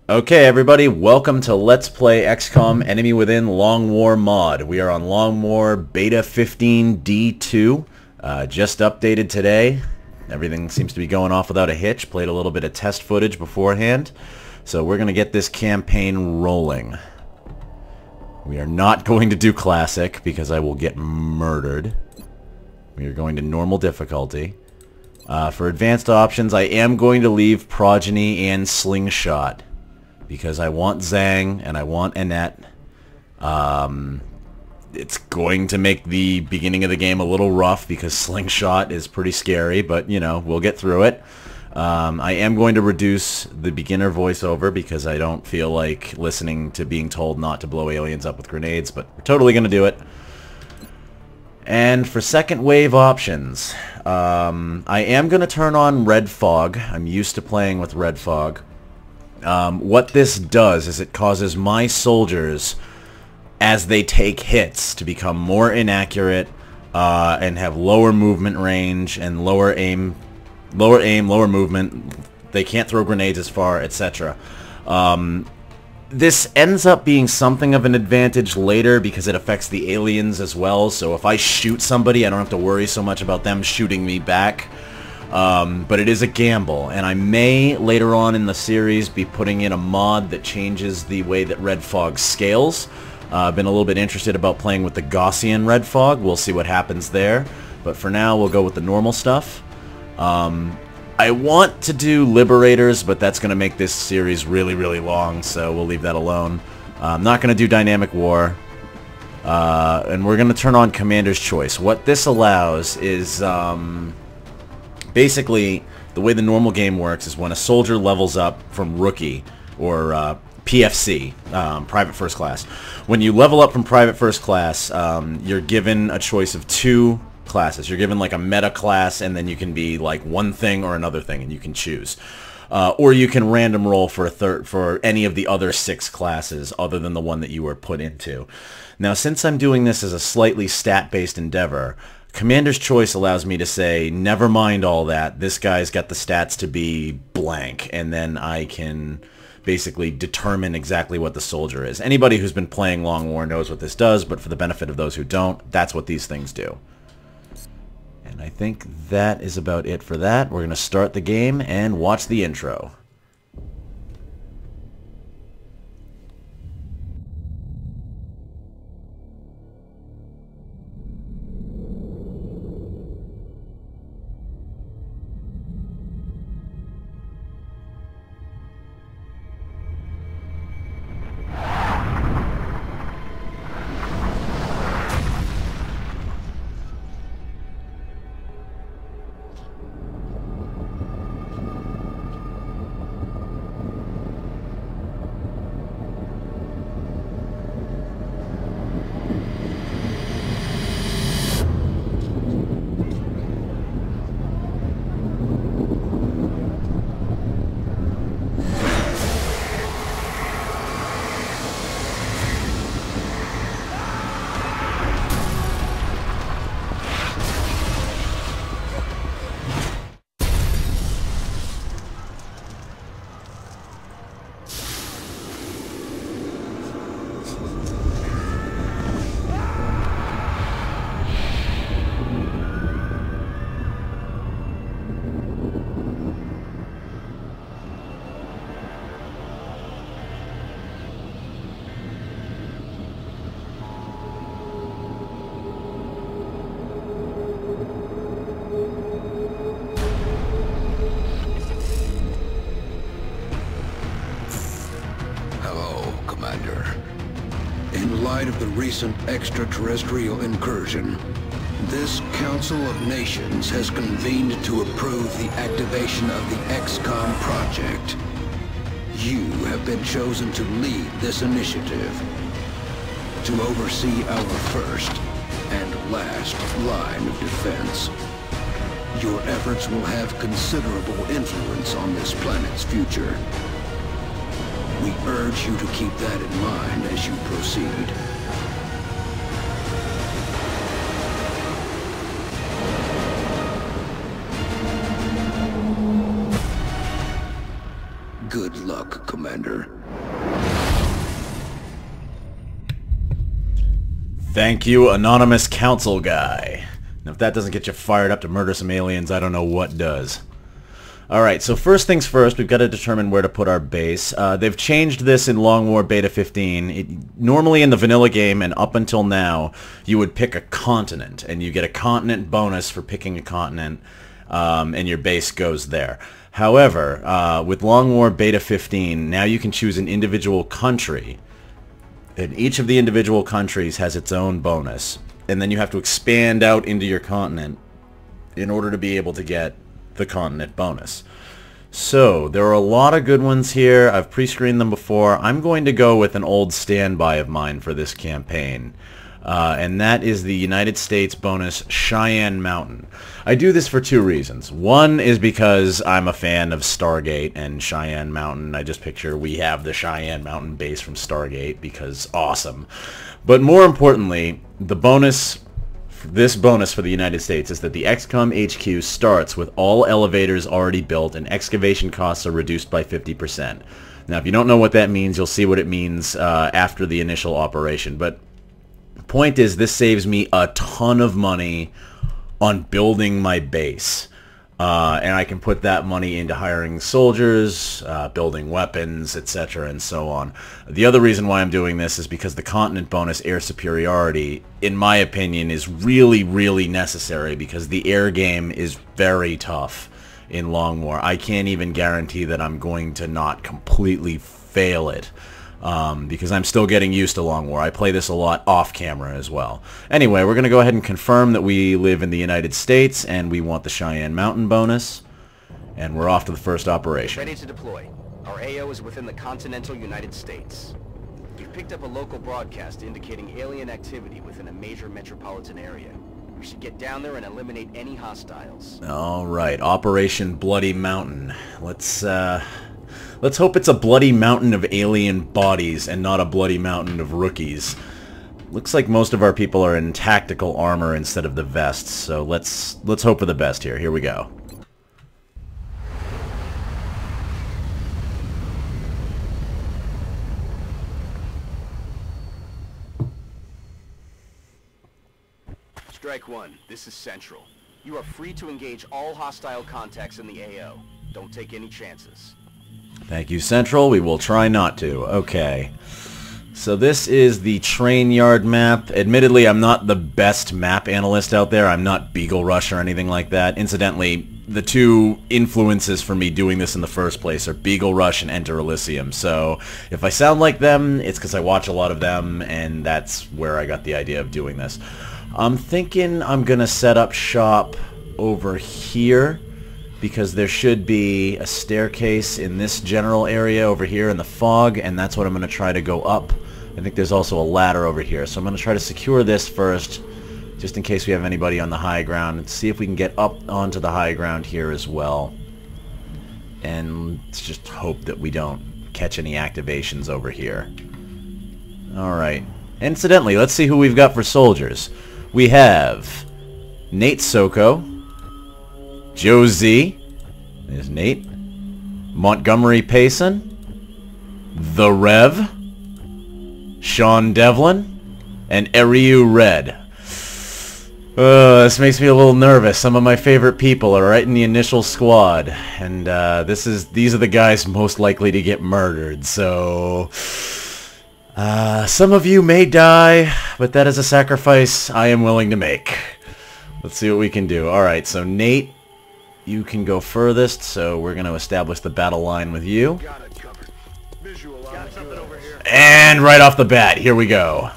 Okay, everybody, welcome to Let's Play XCOM Enemy Within Long War Mod. We are on Long War Beta 15 D2. Just updated today. Everything seems to be going off without a hitch. Played a little bit of test footage beforehand. So we're going to get this campaign rolling. We are not going to do Classic because I will get murdered. We are going to normal difficulty. For advanced options, I am going to leave Progeny and Slingshot, because I want Zhang and I want Annette. It's going to make the beginning of the game a little rough because Slingshot is pretty scary, but, you know, we'll get through it. I am going to reduce the beginner voiceover because I don't feel like listening to being told not to blow aliens up with grenades, but we're totally going to do it. And for second wave options, I am going to turn on Red Fog. I'm used to playing with Red Fog. What this does is it causes my soldiers, as they take hits, to become more inaccurate and have lower movement range and lower aim, lower movement. They can't throw grenades as far, etc. This ends up being something of an advantage later because it affects the aliens as well. So if I shoot somebody, I don't have to worry so much about them shooting me back. But it is a gamble, and I may later on in the series be putting in a mod that changes the way that Red Fog scales. I've been a little bit interested about playing with the Gaussian Red Fog. We'll see what happens there, but for now we'll go with the normal stuff. I want to do Liberators, but that's going to make this series really, really long, so we'll leave that alone. I'm not going to do Dynamic War, and we're going to turn on Commander's Choice. What this allows is basically, the way the normal game works is when a soldier levels up from Rookie, or PFC, Private First Class. When you level up from Private First Class, you're given a choice of two classes. You're given like a meta class, and then you can be like one thing or another thing, and you can choose. Or you can random roll for any of the other 6 classes other than the one that you were put into. Now, since I'm doing this as a slightly stat-based endeavor, Commander's Choice allows me to say, never mind all that, this guy's got the stats to be blank, and then I can basically determine exactly what the soldier is. Anybody who's been playing Long War knows what this does, but for the benefit of those who don't, that's what these things do. And I think that is about it for that. We're going to start the game and watch the intro. In light of the recent extraterrestrial incursion, this Council of Nations has convened to approve the activation of the XCOM Project. You have been chosen to lead this initiative, to oversee our first and last line of defense. Your efforts will have considerable influence on this planet's future. We urge you to keep that in mind as you proceed. Good luck, Commander. Thank you, anonymous council guy. And if that doesn't get you fired up to murder some aliens, I don't know what does. Alright, so first things first, we've got to determine where to put our base. They've changed this in Long War Beta 15. Normally in the vanilla game and up until now, you would pick a continent, and you get a continent bonus for picking a continent, and your base goes there. However, with Long War Beta 15, now you can choose an individual country, and each of the individual countries has its own bonus, and then you have to expand out into your continent in order to be able to get the continent bonus. So there are a lot of good ones here. I've pre-screened them before. I'm going to go with an old standby of mine for this campaign, and that is the United States bonus Cheyenne Mountain. I do this for two reasons. One is because I'm a fan of Stargate and Cheyenne Mountain. I just picture we have the Cheyenne Mountain base from Stargate because awesome. But more importantly, this bonus for the United States is that the XCOM HQ starts with all elevators already built and excavation costs are reduced by 50%. Now, if you don't know what that means, you'll see what it means after the initial operation. But the point is, this saves me a ton of money on building my base. And I can put that money into hiring soldiers, building weapons, etc., and so on. The other reason why I'm doing this is because the continent bonus air superiority, in my opinion, is really, really necessary because the air game is very tough in Long War. I can't even guarantee that I'm going to not completely fail it. Because I'm still getting used to Long War. I play this a lot off camera as well. Anyway, we're going to go ahead and confirm that we live in the United States and we want the Cheyenne Mountain bonus. And we're off to the first operation. Ready to deploy. Our AO is within the continental United States. We've picked up a local broadcast indicating alien activity within a major metropolitan area. We should get down there and eliminate any hostiles. Alright, Operation Bloody Mountain. Let's hope it's a bloody mountain of alien bodies and not a bloody mountain of rookies. Looks like most of our people are in tactical armor instead of the vests, so let's hope for the best here. Here we go. Strike one, this is Central. You are free to engage all hostile contacts in the AO. Don't take any chances. Thank you, Central. We will try not to. Okay. So this is the train yard map. Admittedly, I'm not the best map analyst out there. I'm not Beagle Rush or anything like that. Incidentally, the two influences for me doing this in the first place are Beagle Rush and Enter Elysium. So if I sound like them, it's because I watch a lot of them, and that's where I got the idea of doing this. I'm thinking I'm going to set up shop over here, because there should be a staircase in this general area over here in the fog, and that's what I'm going to try to go up. I think there's also a ladder over here, so I'm going to try to secure this first, just in case we have anybody on the high ground, and see if we can get up onto the high ground here as well. And let's just hope that we don't catch any activations over here. Alright. Incidentally, let's see who we've got for soldiers. We have Nate Soko, Joe Z, there's Nate, Montgomery Payson, The Rev, Sean Devlin, and Eriu Red. This makes me a little nervous. Some of my favorite people are right in the initial squad, and these are the guys most likely to get murdered, so some of you may die, but that is a sacrifice I am willing to make. Let's see what we can do. Alright, so Nate, you can go furthest, so we're going to establish the battle line with you. And right off the bat, here we go.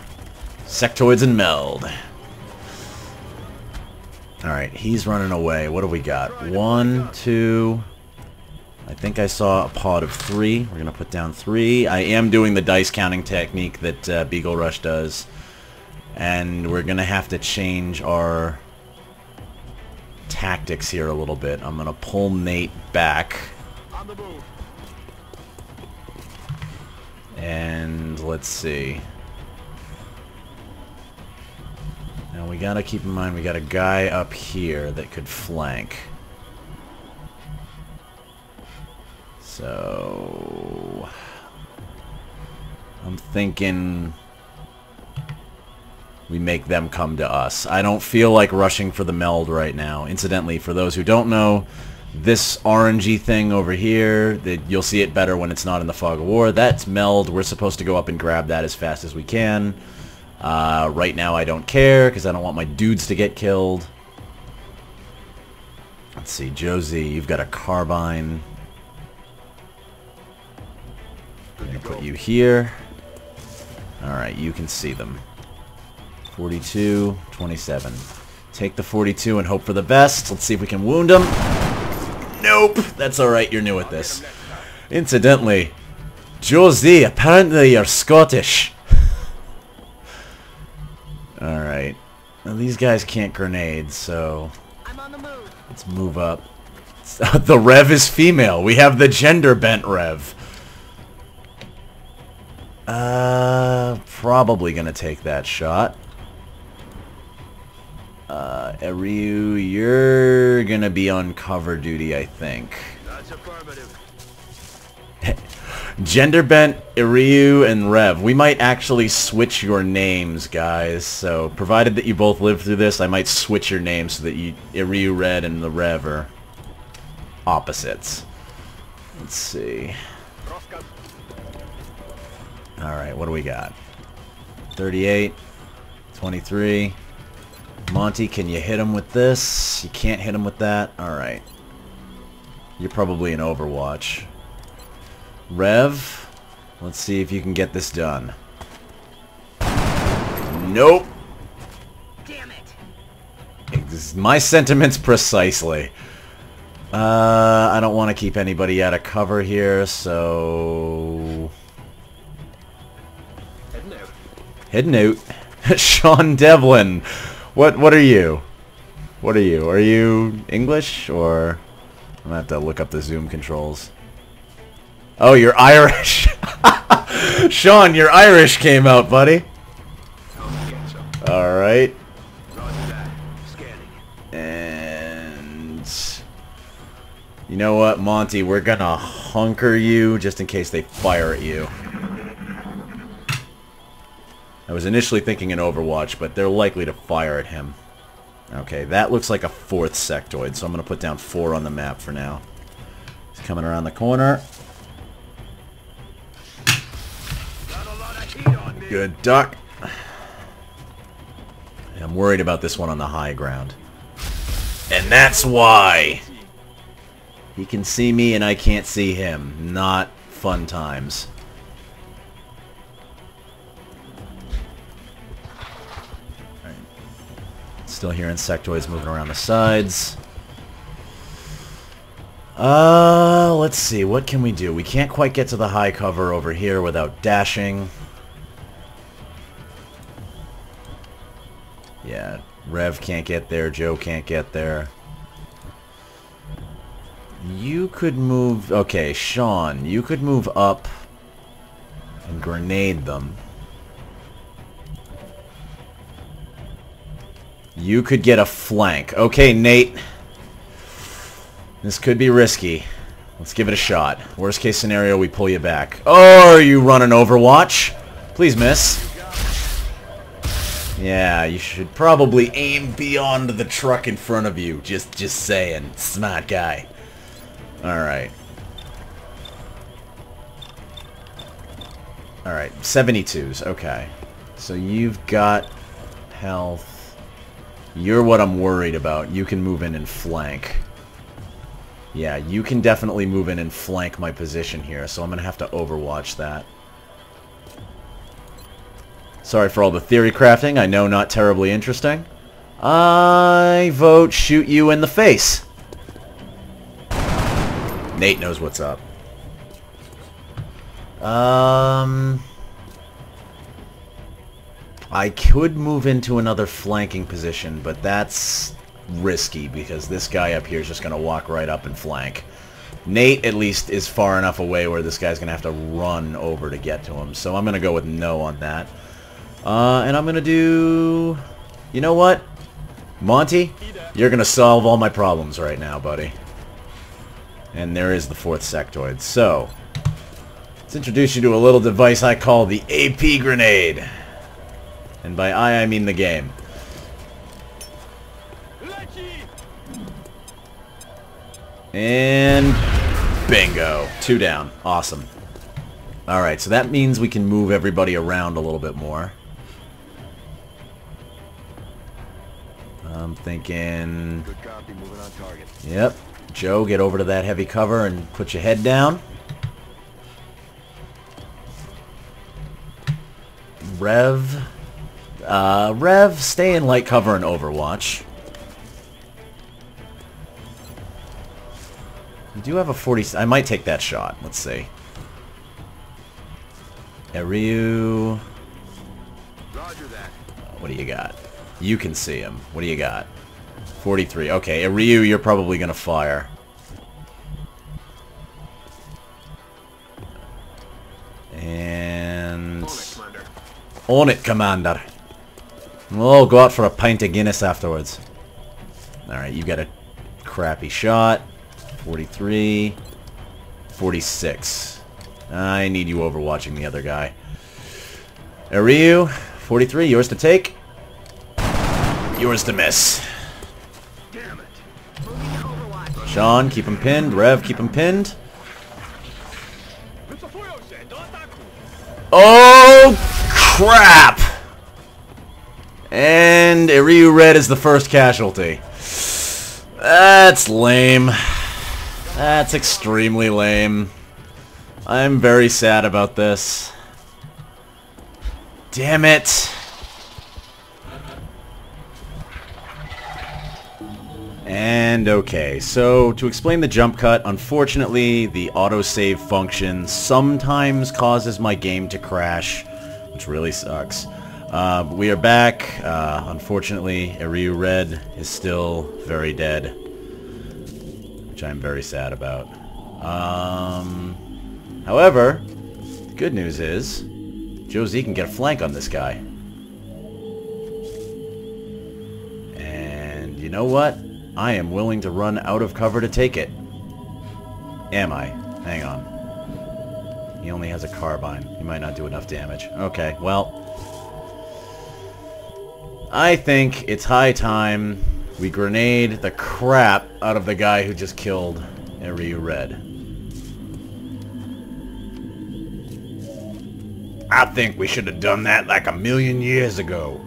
Sectoids and meld. Alright, he's running away. What do we got? 1, 2... I think I saw a pod of 3. We're going to put down 3. I am doing the dice counting technique that Beagle Rush does. And we're going to have to change our tactics here a little bit. I'm going to pull Nate back. And let's see. Now we got to keep in mind we got a guy up here that could flank. So I'm thinking we make them come to us. I don't feel like rushing for the meld right now. Incidentally, for those who don't know, this orangey thing over here, you'll see it better when it's not in the fog of war. That's meld. We're supposed to go up and grab that as fast as we can. Right now I don't care because I don't want my dudes to get killed. Let's see, Josie, you've got a carbine. I'm going to put you here. Alright, you can see them. 42, 27. Take the 42 and hope for the best. Let's see if we can wound him. Nope! That's alright, you're new at this. Incidentally, Josie, apparently you're Scottish. Alright. Well, these guys can't grenade, so I'm on the move. Let's move up. The Rev is female. We have the gender bent Rev. Probably gonna take that shot. Ryu, you're gonna be on cover duty, I think. That's affirmative. Gender bent, Ryu, and Rev. We might actually switch your names, guys. So, provided that you both live through this, I might switch your names so that you, Ryu Red and the Rev are opposites. Let's see. Alright, what do we got? 38, 23. Monty, can you hit him with this? You can't hit him with that? Alright. You're probably in Overwatch. Rev, let's see if you can get this done. Nope. Damn it. My sentiments precisely. I don't want to keep anybody out of cover here, so... Hidden out. Sean Devlin. What are you? What are you? Are you English or... I'm gonna have to look up the zoom controls. Oh, you're Irish. Sean, your Irish came out, buddy. Alright. And... you know what, Monty? We're gonna hunker you just in case they fire at you. I was initially thinking in Overwatch, but they're likely to fire at him. Okay, that looks like a 4th sectoid, so I'm going to put down 4 on the map for now. He's coming around the corner. Good duck. I'm worried about this one on the high ground. And that's why! He can see me and I can't see him. Not fun times. Still hearing sectoids moving around the sides. Let's see. What can we do? We can't quite get to the high cover over here without dashing. Yeah, Rev can't get there. Joe can't get there. You could move... okay, Sean, you could move up and grenade them. You could get a flank. Okay, Nate. This could be risky. Let's give it a shot. Worst case scenario, we pull you back. Oh, are you running Overwatch? Please miss. Yeah, you should probably aim beyond the truck in front of you. Just saying. Smart guy. Alright. Alright, 72s. Okay. So you've got health. You're what I'm worried about. You can move in and flank. Yeah, you can definitely move in and flank my position here, so I'm going to have to overwatch that. Sorry for all the theory crafting. I know, not terribly interesting. I vote shoot you in the face. Nate knows what's up. I could move into another flanking position, but that's risky because this guy up here is just going to walk right up and flank. Nate, at least, is far enough away where this guy's going to have to run over to get to him. So I'm going to go with no on that. And I'm going to do... you know what? Monty, you're going to solve all my problems right now, buddy. And there is the 4th sectoid. So, let's introduce you to a little device I call the AP grenade. And by I mean the game. And bingo. 2 down. Awesome. Alright, so that means we can move everybody around a little bit more. I'm thinking... Good copy, moving on target. Yep. Joe, get over to that heavy cover and put your head down. Rev. Rev, stay in light cover and Overwatch. You do have a 40... I might take that shot. Let's see. Ryu. Roger that. What do you got? You can see him. What do you got? 43. Okay, Ryu, you're probably going to fire. And... On it, Commander. We'll go out for a pint of Guinness afterwards. Alright, you got a crappy shot. 43. 46. I need you overwatching the other guy. Ryu, 43, yours to take. Yours to miss. Damn it. Moving to Overwatch. Sean, keep him pinned. Rev, keep him pinned. Oh, crap! And Ryu Red is the first casualty. That's lame. That's extremely lame. I'm very sad about this. Damn it. And okay, so to explain the jump cut, unfortunately the autosave function sometimes causes my game to crash, which really sucks. We are back. Unfortunately, Ryu Red is still very dead, which I'm very sad about. However, the good news is Joe Z can get a flank on this guy. And you know what? I am willing to run out of cover to take it. Am I? Hang on. He only has a carbine. He might not do enough damage. Okay, well... I think it's high time we grenade the crap out of the guy who just killed Ryu Red. I think we should have done that like 1,000,000 years ago.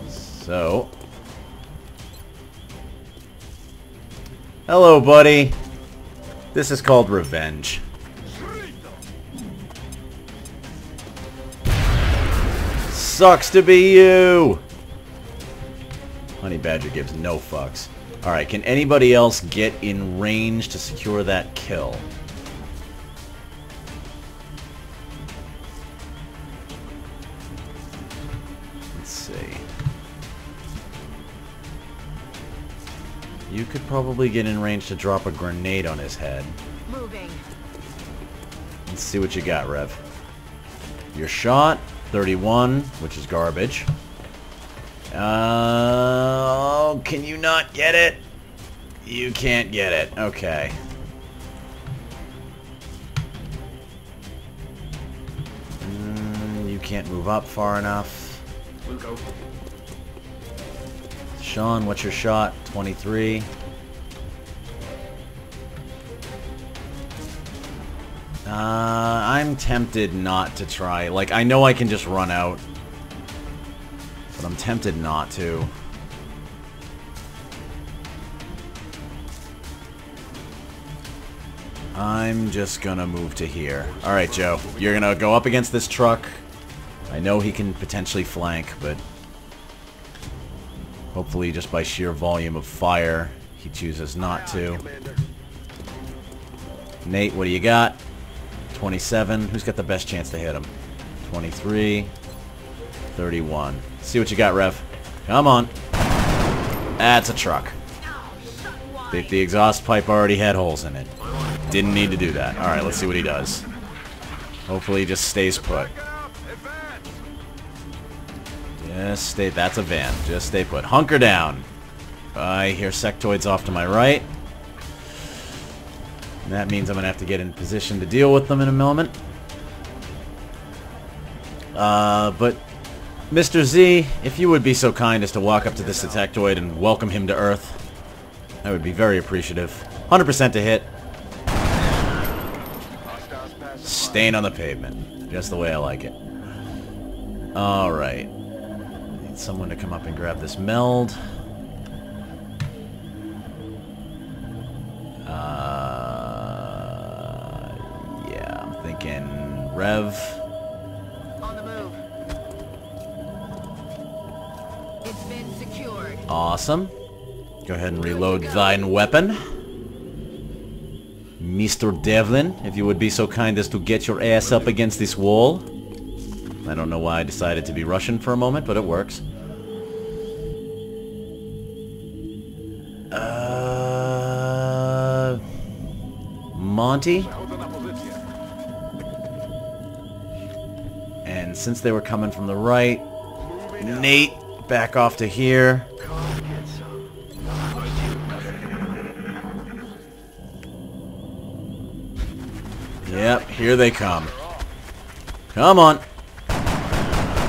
So... Hello, buddy. This is called revenge. Sucks to be you! Honey Badger gives no fucks. Alright, can anybody else get in range to secure that kill? Let's see. You could probably get in range to drop a grenade on his head. Moving. Let's see what you got, Rev. Your shot, 31, which is garbage. Oh, can you not get it? You can't get it. Okay. You can't move up far enough. We'll go. Sean, what's your shot? 23. I'm tempted not to try. Like, I know I can just run out, but I'm tempted not to. I'm just gonna move to here. Alright, Joe. You're gonna go up against this truck. I know he can potentially flank, but hopefully just by sheer volume of fire, he chooses not to. Nate, what do you got? 27. Who's got the best chance to hit him? 23. 31. See what you got, Rev. Come on. That's a truck. The exhaust pipe already had holes in it. Didn't need to do that. Alright, let's see what he does. Hopefully he just stays put. Just stay... That's a van. Just stay put. Hunker down. I hear sectoids off to my right. That means I'm going to have to get in position to deal with them in a moment. But Mr. Z, if you would be so kind as to walk up to this detectoid and welcome him to Earth, I would be very appreciative. 100% to hit. Stain on the pavement. Just the way I like it. Alright. Need someone to come up and grab this meld. Yeah, I'm thinking Rev. On the move. It's been secured. Awesome. Go ahead and reload thine weapon. Mr. Devlin, if you would be so kind as to get your ass up against this wall. I don't know why I decided to be Russian for a moment, but it works. Monty? And since they were coming from the right, Nate, back off to here. Yep, here they come. Come on.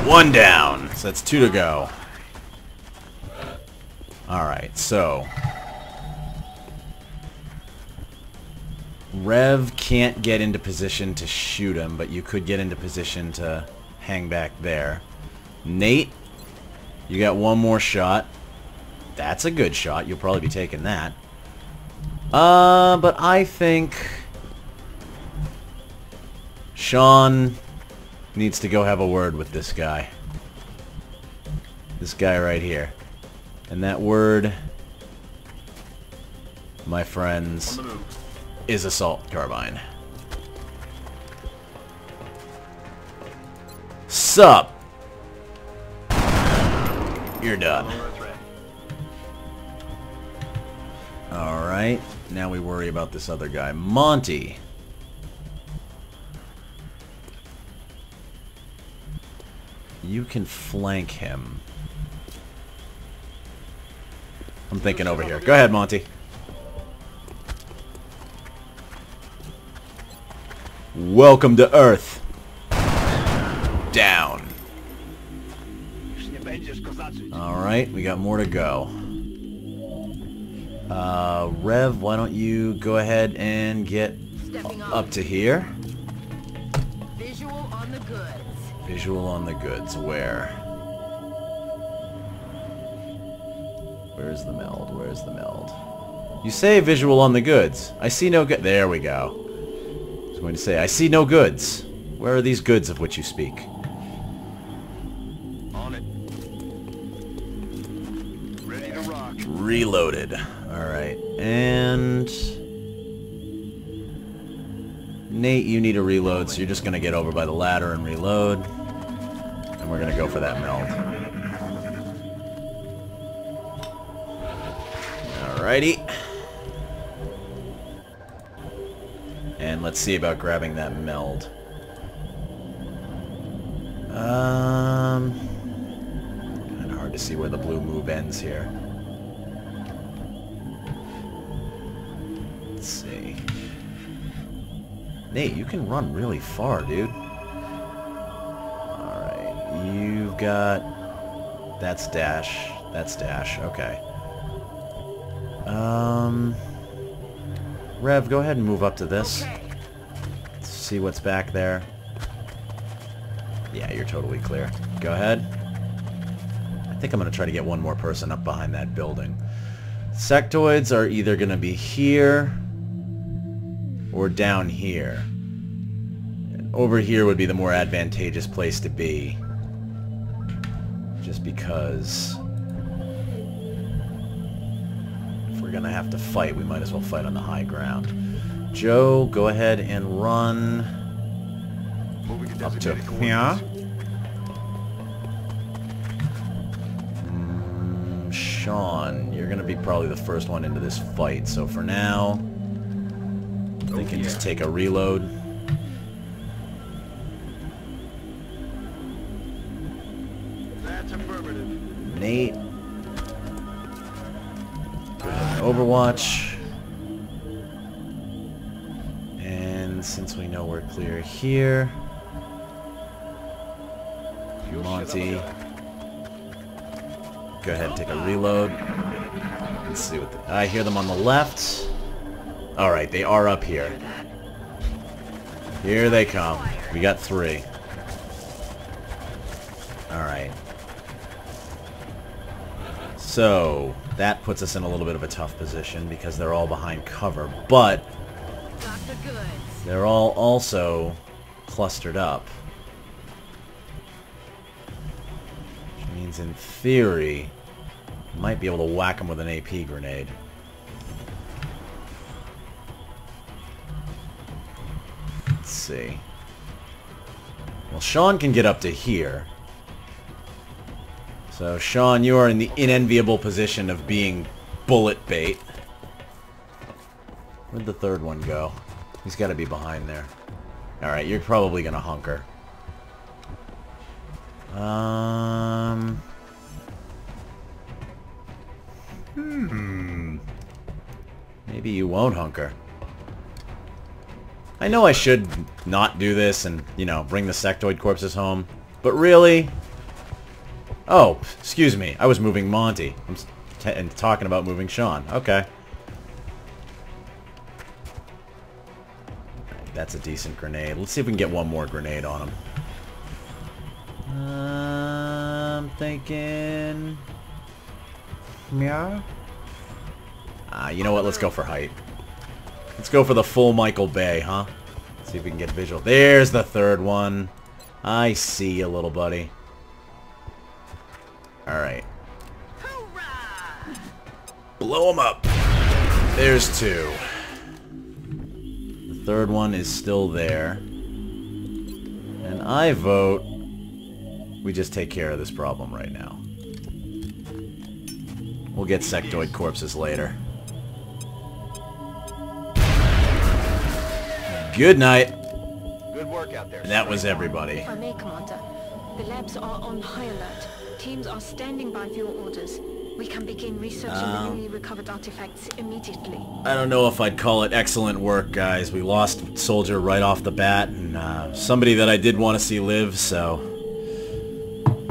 One down. So that's 2 to go. Alright, so Rev can't get into position to shoot him, but you could get into position to hang back there. Nate, you got one more shot. That's a good shot. You'll probably be taking that. But I think Sean needs to go have a word with this guy. This guy right here. And that word, my friends, is assault carbine. Sup? You're done. Alright, now we worry about this other guy. Monty. You can flank him. I'm thinking over here. Go ahead, Monty. Welcome to Earth. Down. Alright, we got more to go. Rev, why don't you go ahead and get up to here? Visual on the goods. Visual on the goods. Where? Where's the meld? Where's the meld? You say visual on the goods. I see no good. There we go. I was going to say, I see no goods. Where are these goods of which you speak? On it. Ready to rock. Reloaded. Alright. And Nate, you need a reload, so you're just going to get over by the ladder and reload. And we're going to go for that meld. Alrighty. And let's see about grabbing that meld. Kind of hard to see where the blue move ends here. Let's see. Nate, you can run really far, dude. Alright, you've got... That's dash. That's dash. Okay. Rev, go ahead and move up to this. Let's see what's back there. Yeah, you're totally clear. Go ahead. I think I'm going to try to get one more person up behind that building. Sectoids are either going to be here or down here. And over here would be the more advantageous place to be. Just because if we're going to have to fight, we might as well fight on the high ground. Joe, go ahead and run up to here. Sean, you're going to be probably the first one into this fight, so for now, they can just take a reload. That's affirmative. Nate. Go ahead and Overwatch. And since we know we're clear here, Monty, go ahead and take a reload. Let's see what I hear them on the left. Alright, they are up here. Here they come. We got 3. Alright. So, that puts us in a little bit of a tough position because they're all behind cover, but they're all also clustered up. Which means in theory, you might be able to whack them with an AP grenade. Let's see. Well, Sean can get up to here. So, Sean, you are in the unenviable position of being bullet bait. Where'd the third one go? He's got to be behind there. Alright, you're probably going to hunker. Maybe you won't hunker. I know I should not do this and, you know, bring the sectoid corpses home. But really? Oh, excuse me. I was moving Monty. I'm talking about moving Sean. Okay. That's a decent grenade. Let's see if we can get one more grenade on him. I'm thinking... Yeah? You know what? Let's go for height. Let's go for the full Michael Bay, huh? See if we can get visual. There's the third one. I see you, little buddy. Alright. Blow him up. There's 2. The third one is still there. And I vote we just take care of this problem right now. We'll get sectoid corpses later. Good night. Good work out there. And that was everybody. If I may, Commander. The labs are on high alert. Teams are standing by for your orders. We can begin researching the newly recovered artifacts immediately. I don't know if I'd call it excellent work, guys. We lost Soldier right off the bat, and somebody that I did want to see live, so...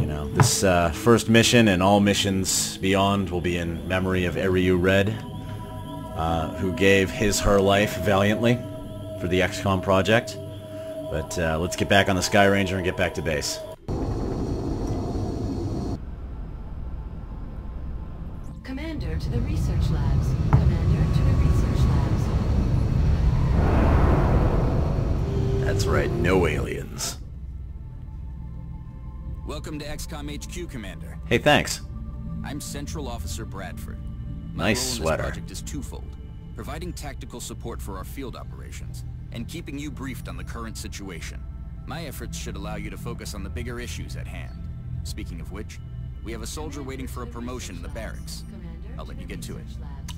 You know, this first mission and all missions beyond will be in memory of Ryu Red, who gave her life valiantly for the XCOM Project. But let's get back on the Sky Ranger and get back to base. Commander to the research labs. Commander to the research labs. That's right, no aliens. Welcome to XCOM HQ, Commander. Hey, thanks. I'm Central Officer Bradford. Nice sweater. This project is twofold: providing tactical support for our field operations, and keeping you briefed on the current situation. My efforts should allow you to focus on the bigger issues at hand. Speaking of which, we have a soldier waiting for a promotion in the barracks. I'll let you get to it.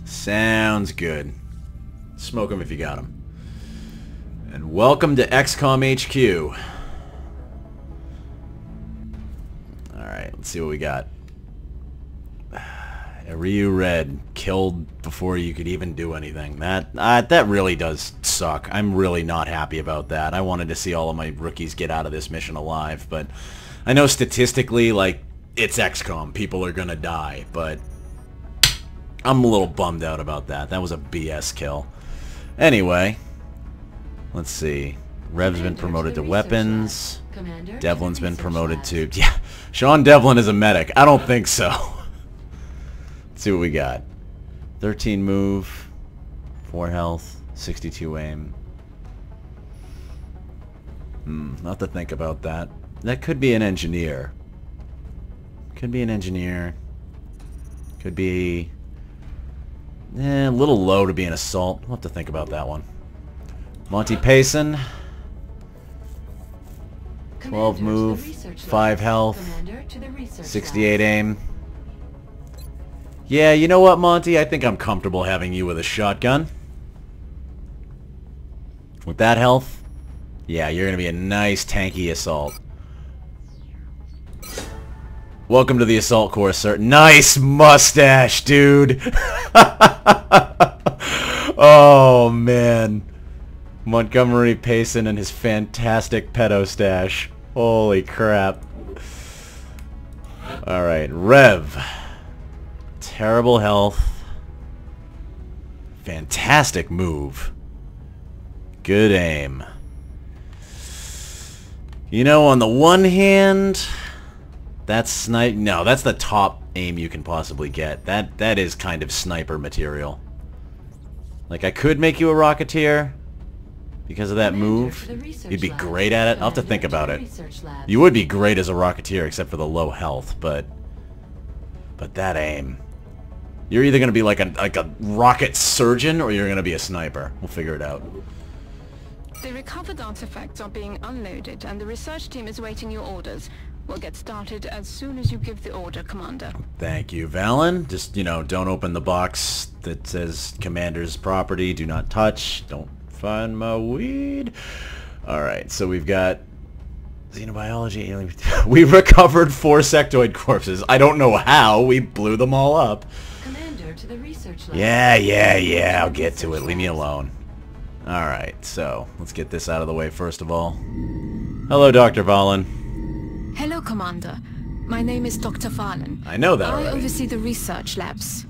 Sounds good. Smoke him if you got him. And welcome to XCOM HQ. Alright, let's see what we got. Ryu Red killed before you could even do anything. That really does suck. I'm really not happy about that. I wanted to see all of my rookies get out of this mission alive, but I know statistically, like, it's XCOM. People are gonna die, but I'm a little bummed out about that. That was a BS kill. Anyway, let's see. Rev's been promoted to weapons. Devlin's been promoted to... Yeah, Sean Devlin is a medic. I don't think so. Let's see what we got. 13 move, 4 health, 62 aim. Not to think about that. That could be an engineer. Could be an engineer. Could be... a little low to be an assault. We'll have to think about that one. Monty Payson. 12 move, 5 health, 68 aim. Yeah, you know what, Monty? I think I'm comfortable having you with a shotgun. With that health, yeah, you're going to be a nice tanky assault. Welcome to the assault course, sir. Nice mustache, dude. Oh, man. Montgomery Payson and his fantastic pedo stash. Holy crap. Alright, Rev. Terrible health. Fantastic move. Good aim. You know, on the one hand, that's no, that's the top aim you can possibly get. That is kind of sniper material. Like, I could make you a Rocketeer because of that move. You'd be great at it. I'll have to think about it. You would be great as a Rocketeer except for the low health, but that aim. You're either going to be like a rocket surgeon or you're going to be a sniper. We'll figure it out. The recovered artifacts are being unloaded, and the research team is waiting your orders. We'll get started as soon as you give the order, Commander. Thank you, Valen. Just, you know, don't open the box that says Commander's property. Do not touch. Don't find my weed. Alright, so we've got xenobiology, alien... We recovered 4 sectoid corpses. I don't know how. We blew them all up. Commander to the research lab. Yeah, I'll get to it. Leave me alone. Alright, so let's get this out of the way first of all. Hello, Dr. Valen. Hello, Commander. My name is Dr. Valen. I know that I already. oversee the research labs.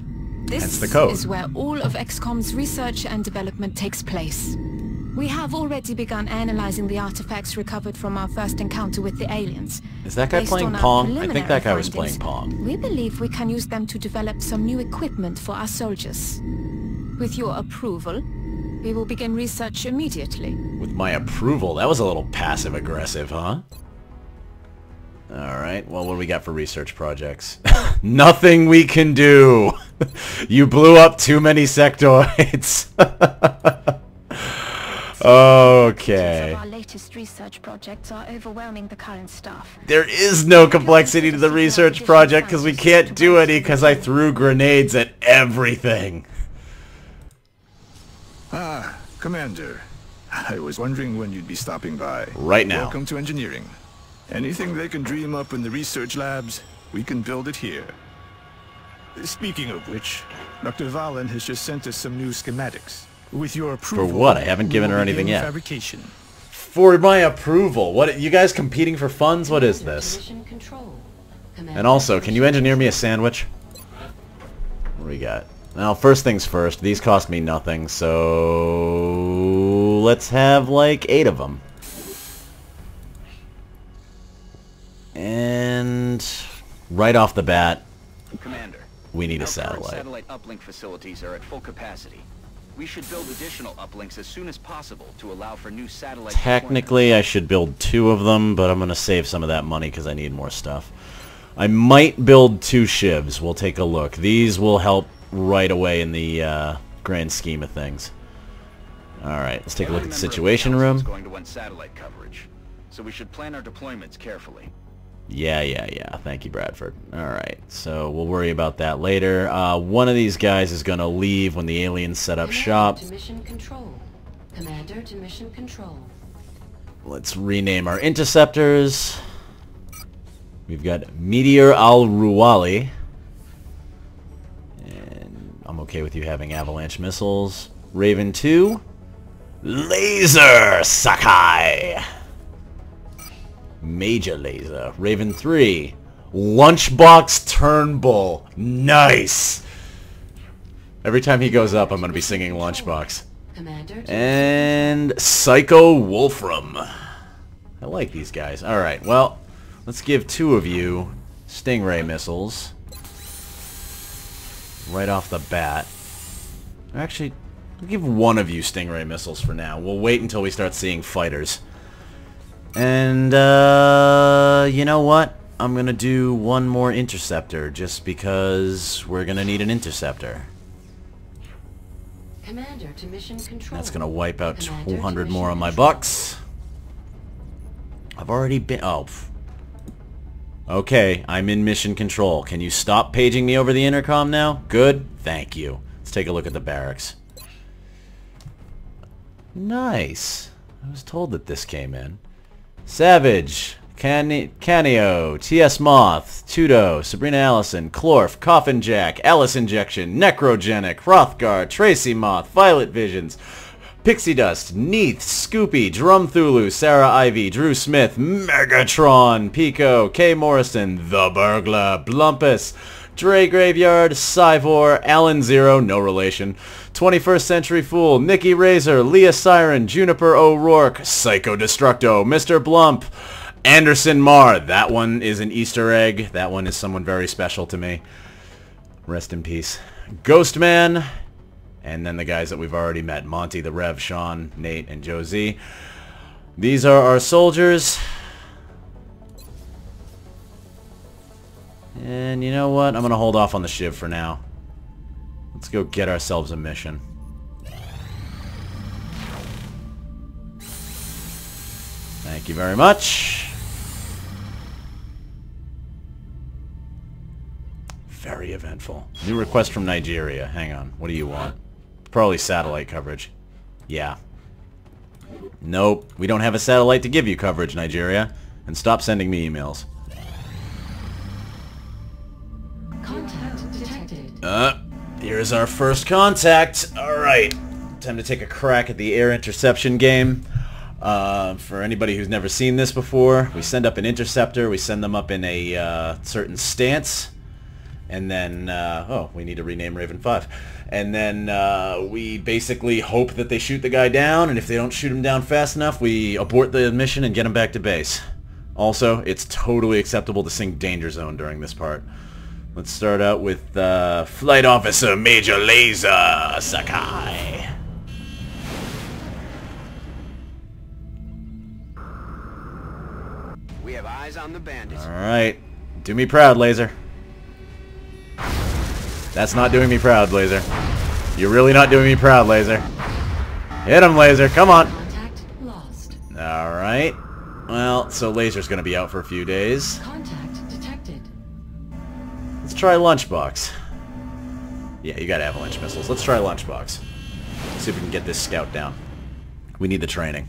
Hence This the code. is where all of XCOM's research and development takes place. We have already begun analyzing the artifacts recovered from our first encounter with the aliens. Is that guy Based playing on our Pong? I think that preliminary guy was findings, playing Pong. We believe we can use them to develop some new equipment for our soldiers. With your approval, we will begin research immediately. With my approval? That was a little passive-aggressive, huh? Alright, well, what do we got for research projects? Nothing we can do! You blew up too many sectoids! Okay. Our latest research projects are overwhelming the current staff. There is no complexity to the research project because we can't do any because I threw grenades at everything. Ah, Commander. I was wondering when you'd be stopping by. Right now. Welcome to engineering. Anything they can dream up in the research labs, we can build it here. Speaking of which, Dr. Valen has just sent us some new schematics. With your approval... For what? I haven't given we her will anything begin yet. Fabrication. For my approval. What? You guys competing for funds? What is Commander to this? mission control. And also, can you engineer me a sandwich? What do we got? Now, first things first. These cost me nothing, so... let's have, like, 8 of them. And... right off the bat, Commander, we need a our current satellite. satellite uplink facilities are at full capacity. We should build additional uplinks as soon as possible to allow for new satellite Technically, I should build 2 of them, but I'm going to save some of that money because I need more stuff. I might build 2 shivs. We'll take a look. These will help right away in the grand scheme of things. Alright, let's take a look at the situation room. Is going to want satellite coverage, so we should plan our deployments carefully. Yeah. Thank you, Bradford. Alright, so we'll worry about that later. One of these guys is going to leave when the aliens set up shop. Commander to mission control. Commander to mission control. Let's rename our interceptors. We've got Meteor Al-Ruwali. And I'm okay with you having avalanche missiles. Raven 2. Laser Sakai. Major Laser. Raven 3. Lunchbox Turnbull. Nice! Every time he goes up, I'm going to be singing Lunchbox. Commander to And Psycho Wolfram. I like these guys. Alright, well, let's give 2 of you Stingray missiles. Right off the bat. Actually, I'll give 1 of you Stingray missiles for now. We'll wait until we start seeing fighters. And, you know what? I'm gonna do 1 more interceptor, just because we're gonna need an interceptor. Commander to mission control. That's gonna wipe out Commander to 200 mission more on my control. bucks. I've already been... oh. Okay, I'm in mission control. Can you stop paging me over the intercom now? Good? Thank you. Let's take a look at the barracks. Nice. I was told that this came in. Savage, Canio, T.S. Moth, Tudo, Sabrina Allison, Clorf, Coffin Jack, Alice Injection, Necrogenic, Hrothgar, Tracy Moth, Violet Visions, Pixie Dust, Neath, Scoopy, Drum Thulu, Sarah Ivy, Drew Smith, Megatron, Pico, K. Morrison, The Burglar, Blumpus, Dre Graveyard, Cyvor, Alan Zero, no relation, 21st Century Fool, Nikki Razor, Leah Siren, Juniper O'Rourke, Psycho Destructo, Mr. Blump, Anderson Marr. That one is an Easter egg. That one is someone very special to me. Rest in peace. Ghostman. And then the guys that we've already met. Monty, the Rev, Sean, Nate, and Josie. These are our soldiers. And you know what? I'm going to hold off on the Shiv for now. Let's go get ourselves a mission. Thank you very much. Very eventful. New request from Nigeria. Hang on. What do you want? Probably satellite coverage. Yeah. Nope. We don't have a satellite to give you coverage, Nigeria. And stop sending me emails. Contact detected. Here's our first contact. Alright. Time to take a crack at the air interception game. For anybody who's never seen this before, we send up an interceptor. We send them up in a certain stance. And then, oh, we need to rename Raven 5. And then we basically hope that they shoot the guy down, and if they don't shoot him down fast enough, we abort the mission and get him back to base. Also, it's totally acceptable to sing Danger Zone during this part. Let's start out with Flight Officer Major Laser Sakai. We have eyes on the bandits. Alright. Do me proud, Laser. That's not doing me proud, Laser. You're really not doing me proud, Laser. Hit him, Laser. Come on. Contact lost. Alright. Well, so Laser's going to be out for a few days. Contact detected. Let's try Lunchbox. Yeah, you got avalanche missiles. Let's try Lunchbox. See if we can get this scout down. We need the training.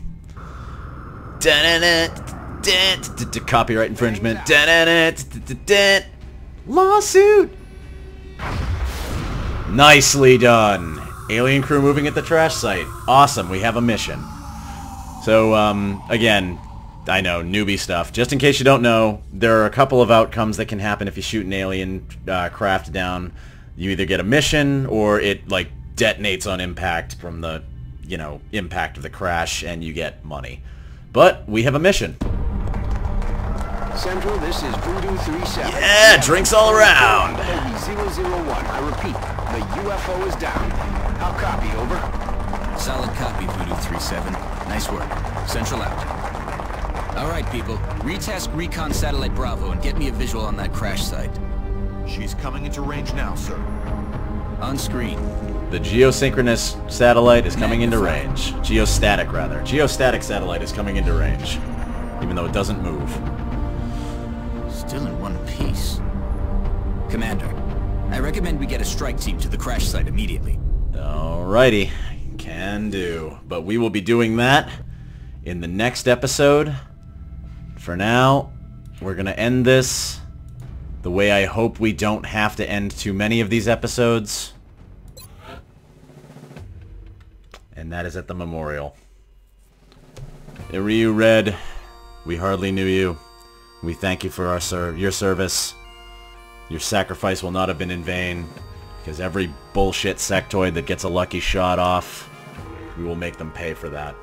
Copyright infringement. Lawsuit! Nicely done. Alien crew moving at the trash site. Awesome, we have a mission. So, again, I know, newbie stuff. Just in case you don't know, there are a couple of outcomes that can happen if you shoot an alien craft down. You either get a mission, or it, like, detonates on impact from the, you know, impact of the crash, and you get money. But, we have a mission. Central, this is Voodoo 37. Yeah, drinks all around. 001. I repeat, the UFO is down. I'll copy, over. Solid copy, Voodoo 37. Nice work. Central out. Alright, people. Retask Recon Satellite Bravo and get me a visual on that crash site. She's coming into range now, sir. On screen. The geosynchronous satellite is coming into range. Geostatic, rather. Geostatic satellite is coming into range. Even though it doesn't move. Still in one piece. Commander, I recommend we get a strike team to the crash site immediately. Alrighty. Can do. But we will be doing that in the next episode. For now, we're going to end this the way I hope we don't have to end too many of these episodes. And that is at the memorial. Ryu Red, we hardly knew you. We thank you for your service. Your sacrifice will not have been in vain, because every bullshit sectoid that gets a lucky shot off, we will make them pay for that.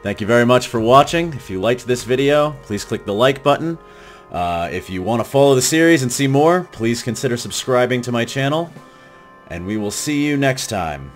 Thank you very much for watching. If you liked this video, please click the like button. If you want to follow the series and see more, please consider subscribing to my channel. And we will see you next time.